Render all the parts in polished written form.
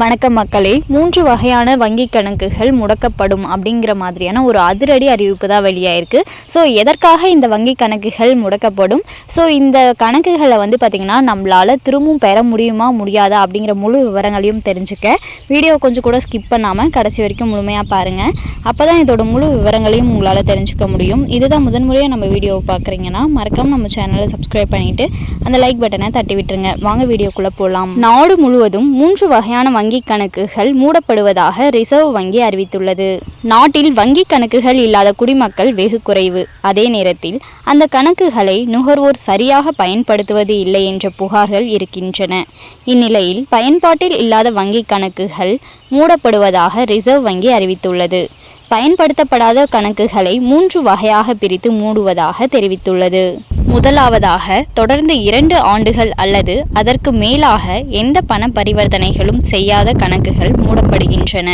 வணக்கம் மக்களே, 3 வகையான வங்கி கணக்குகள் முடக்கப்படும் அப்படிங்கிற மாதிரியான ஒரு அதிரடி அறிவிப்பு தான் வெளியாயிருக்கு. ஸோ எதற்காக இந்த வங்கி கணக்குகள் முடக்கப்படும், ஸோ இந்த கணக்குகளை பார்த்திங்கன்னா நம்மளால் திரும்பவும் பெற முடியுமா முடியாதா அப்படிங்கிற முழு விவரங்களையும் தெரிஞ்சுக்க வீடியோ கொஞ்சம் கூட ஸ்கிப் பண்ணாமல் கடைசி வரைக்கும் முழுமையாக பாருங்கள். அப்போ தான் இதோட முழு விவரங்களையும் உங்களால் தெரிஞ்சுக்க முடியும். இதுதான் முதன்முறையாக நம்ம வீடியோவை பார்க்குறீங்கன்னா மறக்காமல் நம்ம சேனலை சப்ஸ்கிரைப் பண்ணிவிட்டு அந்த லைக் பட்டனை தட்டி விட்டுருங்க. வாங்க வீடியோக்குள்ளே போகலாம். நாடு முழுவதும் 3 வகையான வங்கி கணக்குகள் மூடப்படுவதாக ரிசர்வ் வங்கி அறிவித்துள்ளது. நாட்டில் வங்கி கணக்குகள் இல்லாத குடிமக்கள் வெகு குறைவு. அதே நேரத்தில் அந்த கணக்குகளை நுகர்வோர் சரியாக பயன்படுத்துவது இல்லை என்ற புகார்கள் இருக்கின்றன. இந்நிலையில் பயன்பாட்டில் இல்லாத வங்கி கணக்குகள் மூடப்படுவதாக ரிசர்வ் வங்கி அறிவித்துள்ளது. பயன்படுத்தப்படாத கணக்குகளை 3 வகையாக பிரித்து மூடுவதாக தெரிவித்துள்ளது. முதலாவதாக, தொடர்ந்து 2 ஆண்டுகள் அல்லது அதற்கு மேலாக எந்த பண பரிவர்த்தனைகளும் செய்யாத கணக்குகள் மூடப்படுகின்றன.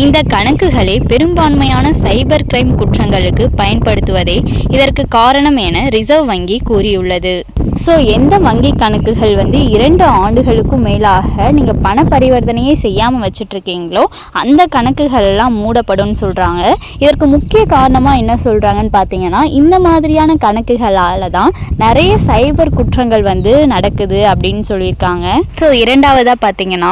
இந்த கணக்குகளை பெரும்பான்மையான சைபர் கிரைம் குற்றங்களுக்கு பயன்படுத்துவதே இதற்கு காரணம் என ரிசர்வ் வங்கி கூறியுள்ளது. ஸோ எந்த வங்கி கணக்குகள் 2 ஆண்டுகளுக்கும் மேலாக நீங்கள் பண பரிவர்த்தனையே செய்யாமல் வச்சுட்ருக்கீங்களோ அந்த கணக்குகள் எல்லாம் மூடப்படும் சொல்கிறாங்க. இதற்கு முக்கிய காரணமாக என்ன சொல்கிறாங்கன்னு பார்த்தீங்கன்னா, இந்த மாதிரியான கணக்குகளால் தான் நிறைய சைபர் குற்றங்கள் நடக்குது அப்படின்னு சொல்லியிருக்காங்க. ஸோ இரண்டாவதாக பார்த்தீங்கன்னா,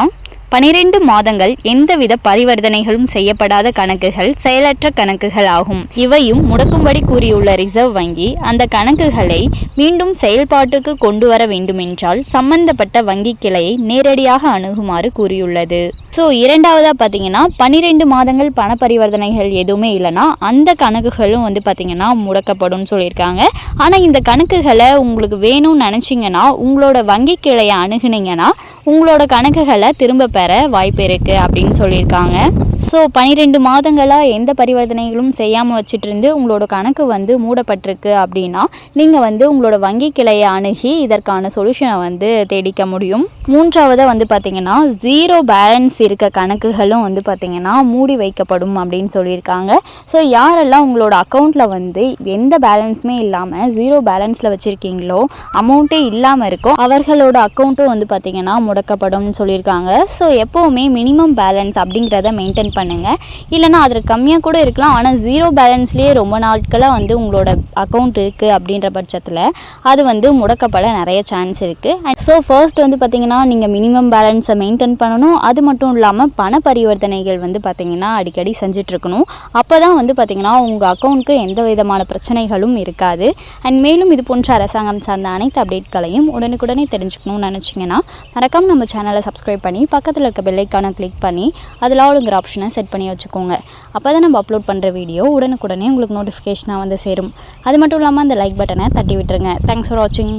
12 மாதங்கள் எந்தவித பரிவர்த்தனைகளும் செய்யப்படாத கணக்குகள் செயலற்ற கணக்குகள் ஆகும். இவையும் முடக்கும்படி கூறியுள்ள ரிசர்வ் வங்கி அந்த கணக்குகளை மீண்டும் செயல்பாட்டுக்கு கொண்டு வர வேண்டுமென்றால் சம்பந்தப்பட்ட வங்கி கிளையை நேரடியாக அணுகுமாறு கூறியுள்ளது. ஸோ இரண்டாவதாக பார்த்தீங்கன்னா, 12 மாதங்கள் பண பரிவர்த்தனைகள் எதுவுமே இல்லைன்னா அந்த கணக்குகளும் பார்த்தீங்கன்னா முடக்கப்படும் சொல்லியிருக்காங்க. ஆனால் இந்த கணக்குகளை உங்களுக்கு வேணும்னு நினச்சிங்கன்னா உங்களோட வங்கி கிளையை அணுகுனீங்கன்னா உங்களோட கணக்குகளை திரும்ப பெற வாய்ப்பு இருக்குது அப்படின்னு சொல்லியிருக்காங்க. ஸோ 12 மாதங்களாக எந்த பரிவர்த்தனைகளும் செய்யாமல் வச்சுட்டு இருந்து உங்களோட கணக்கு மூடப்பட்டிருக்கு அப்படின்னா நீங்கள் உங்களோட வங்கி கிளையை அணுகி இதற்கான சொல்யூஷனை தேடிக்க முடியும். மூன்றாவதாக பார்த்தீங்கன்னா, 0 பேலன்ஸ் இருக்க கணக்குகளும் பார்த்தீங்கன்னா மூடி வைக்கப்படும் அப்படின்னு சொல்லியிருக்காங்க. ஸோ யாரெல்லாம் உங்களோட அக்கௌண்ட்டில் எந்த பேலன்ஸுமே இல்லாமல் 0 பேலன்ஸில் வச்சுருக்கீங்களோ, அமௌண்ட்டே இல்லாமல் இருக்கோ, அவர்களோட அக்கௌண்ட்டும் பார்த்தீங்கன்னா முடக்கப்படும் சொல்லியிருக்காங்க. ஸோ எப்போவுமே மினிமம் பேலன்ஸ் அப்படிங்கிறத மெயின்டைன் பண்ணுங்கள். இல்லைனா அதில் கம்மியாக கூட இருக்கலாம். ஆனால் 0 பேலன்ஸ்லேயே ரொம்ப நாட்களாக உங்களோட அக்கௌண்ட் இருக்குது அப்படின்ற பட்சத்தில் அது முடக்கப்பட நிறைய சான்ஸ் இருக்குது. ஸோ ஃபர்ஸ்ட் பார்த்தீங்கன்னா நீங்கள் மினிமம் பேலன்ஸை மெயின்டைன் பண்ணணும். அது மட்டும் இல்லாமல் பண பரிவர்த்தனைகள் பார்த்தீங்கன்னா அடிக்கடி செஞ்சிட்ருக்கணும். அப்போ தான் பார்த்தீங்கன்னா உங்கள் அக்கௌண்ட்டுக்கு எந்த விதமான பிரச்சனைகளும் இருக்காது. அண்ட் மேலும் இது போன்ற அரசாங்கம் சார்ந்த அனைத்து அப்டேட்களையும் உடனுக்குடனே தெரிஞ்சுக்கணும்னு நினச்சிங்கன்னா மறக்காமல் நம்ம சேனலை சப்ஸ்கிரைப் பண்ணி பக்கத்தில் இருக்க பெல் ஐக்கானை கிளிக் பண்ணி அதில் ஆளுங்கிற ஆப்ஷனை செட் பண்ணி வச்சுக்கோங்க. அப்போ தான் நம்ம அப்லோட் பண்ணுற வீடியோ உடனுக்குடனே உங்களுக்கு நோட்டிஃபிகேஷனாக சேரும். அது மட்டும் இல்லாமல் அந்த லைக் பட்டனை தட்டி விட்டுருங்க. தேங்க்ஸ் ஃபார் வாட்சிங்.